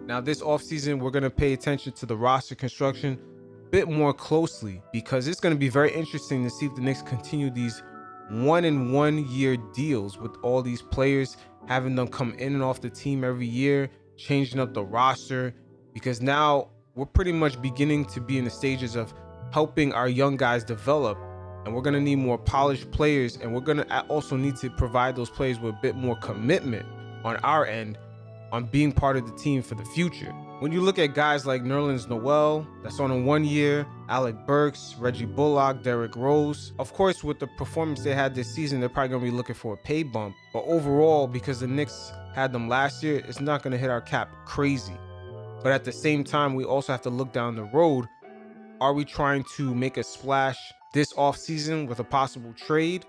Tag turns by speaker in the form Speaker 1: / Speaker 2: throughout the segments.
Speaker 1: Now this offseason, we're going to pay attention to the roster construction a bit more closely because it's going to be very interesting to see if the Knicks continue these 1 year deals with all these players, having them come in and off the team every year, changing up the roster, because now we're pretty much beginning to be in the stages of helping our young guys develop, and we're going to need more polished players, and we're going to also need to provide those players with a bit more commitment on our end on being part of the team for the future. When you look at guys like Nerlens Noel, that's on a 1 year, Alec Burks, Reggie Bullock, Derrick Rose, of course with the performance they had this season, they're probably going to be looking for a pay bump, but overall, because the Knicks had them last year, it's not going to hit our cap crazy. But at the same time, we also have to look down the road. Are we trying to make a splash this offseason with a possible trade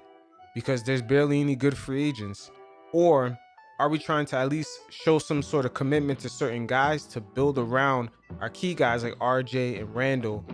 Speaker 1: because there's barely any good free agents? Or are we trying to at least show some sort of commitment to certain guys to build around our key guys like RJ and Randall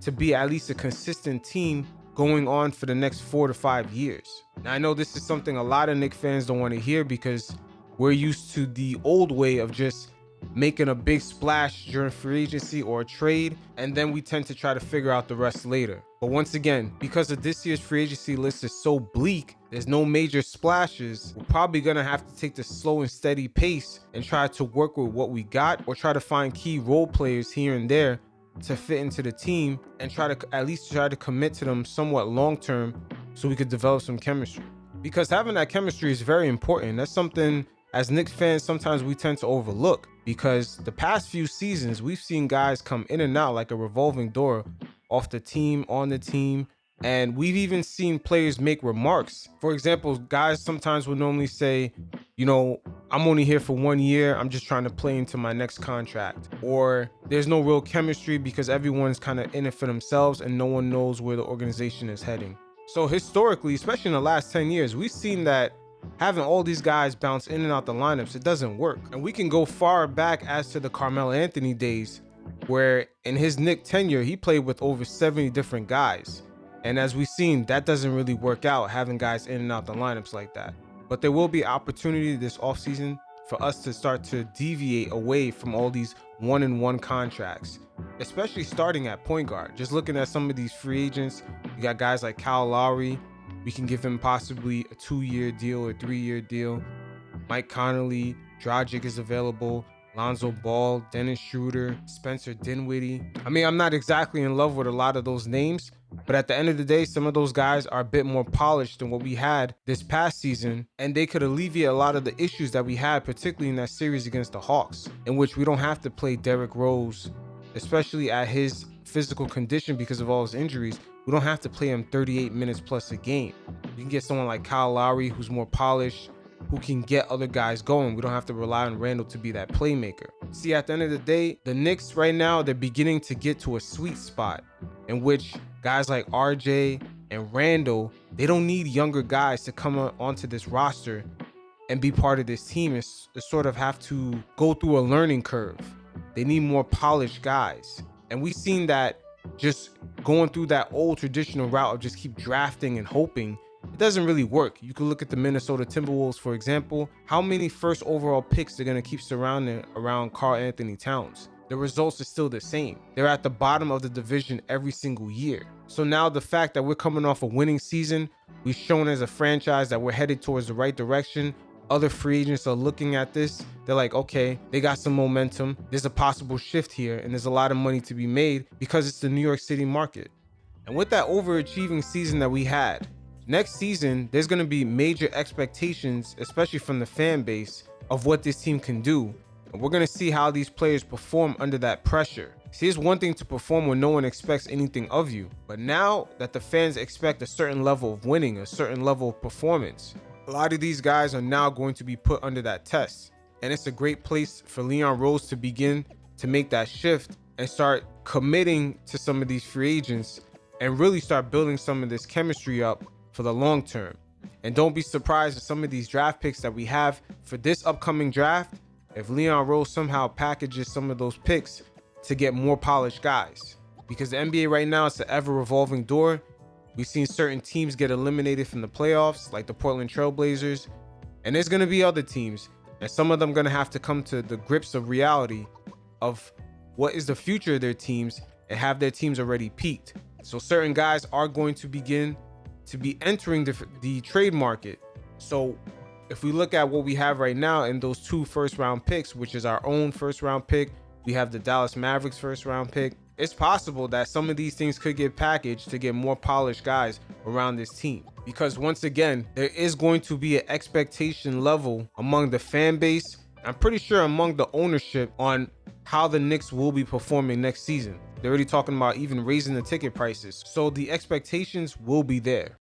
Speaker 1: to be at least a consistent team going on for the next 4 to 5 years? Now, I know this is something a lot of Knicks fans don't want to hear because we're used to the old way of just making a big splash during free agency or a trade, and then we tend to try to figure out the rest later. But once again, because of this year's free agency list is so bleak, there's no major splashes, we're probably gonna have to take the slow and steady pace and try to work with what we got, or try to find key role players here and there to fit into the team and try to at least try to commit to them somewhat long term so we could develop some chemistry. Because having that chemistry is very important. That's something as Knicks fans sometimes we tend to overlook, because the past few seasons we've seen guys come in and out like a revolving door, off the team, on the team, and we've even seen players make remarks. For example, guys sometimes would normally say, you know, I'm only here for 1 year, I'm just trying to play into my next contract, or there's no real chemistry because everyone's kind of in it for themselves and no one knows where the organization is heading. So historically, especially in the last 10 years, we've seen that having all these guys bounce in and out the lineups, it doesn't work. And we can go far back as to the Carmelo Anthony days, where in his Knicks tenure, he played with over 70 different guys. And as we've seen, that doesn't really work out, having guys in and out the lineups like that. But there will be opportunity this offseason for us to start to deviate away from all these 1 contracts, especially starting at point guard. Just looking at some of these free agents, you got guys like Kyle Lowry. We can give him possibly a 2-year deal or 3-year deal. Mike Conley, Dragic is available. Lonzo Ball, Dennis Schroeder, Spencer Dinwiddie. I mean, I'm not exactly in love with a lot of those names, but at the end of the day, some of those guys are a bit more polished than what we had this past season, and they could alleviate a lot of the issues that we had, particularly in that series against the Hawks, in which we don't have to play Derrick Rose, especially at his physical condition because of all his injuries. We don't have to play him 38 minutes plus a game. You can get someone like Kyle Lowry who's more polished, who can get other guys going. We don't have to rely on Randall to be that playmaker. See, at the end of the day, the Knicks right now, they're beginning to get to a sweet spot in which guys like RJ and Randall, they don't need younger guys to come onto this roster and be part of this team and sort of have to go through a learning curve. They need more polished guys. And we've seen that just going through that old traditional route of just keep drafting and hoping, it doesn't really work. You can look at the Minnesota Timberwolves, for example. How many first overall picks they're going to keep surrounding around Karl Anthony Towns? The results are still the same. They're at the bottom of the division every single year. So now the fact that we're coming off a winning season, we've shown as a franchise that we're headed towards the right direction. Other free agents are looking at this. They're like, okay, they got some momentum. There's a possible shift here, and there's a lot of money to be made because it's the New York City market. And with that overachieving season that we had, next season, there's going to be major expectations, especially from the fan base, of what this team can do. And we're going to see how these players perform under that pressure. See, it's one thing to perform when no one expects anything of you. But now that the fans expect a certain level of winning, a certain level of performance, a lot of these guys are now going to be put under that test. And it's a great place for Leon Rose to begin to make that shift and start committing to some of these free agents and really start building some of this chemistry up for the long term. And don't be surprised if some of these draft picks that we have for this upcoming draft, if Leon Rose somehow packages some of those picks to get more polished guys. Because the NBA right now, it's an ever revolving door. We've seen certain teams get eliminated from the playoffs, like the Portland Trail Blazers, and there's going to be other teams, and some of them going to have to come to the grips of reality of what is the future of their teams and have their teams already peaked. So certain guys are going to begin to be entering the trade market. So if we look at what we have right now in those 2 first-round picks, which is our own first-round pick, we have the Dallas Mavericks first-round pick. It's possible that some of these things could get packaged to get more polished guys around this team. Because once again, there is going to be an expectation level among the fan base, I'm pretty sure among the ownership, on how the Knicks will be performing next season. They're already talking about even raising the ticket prices. So the expectations will be there.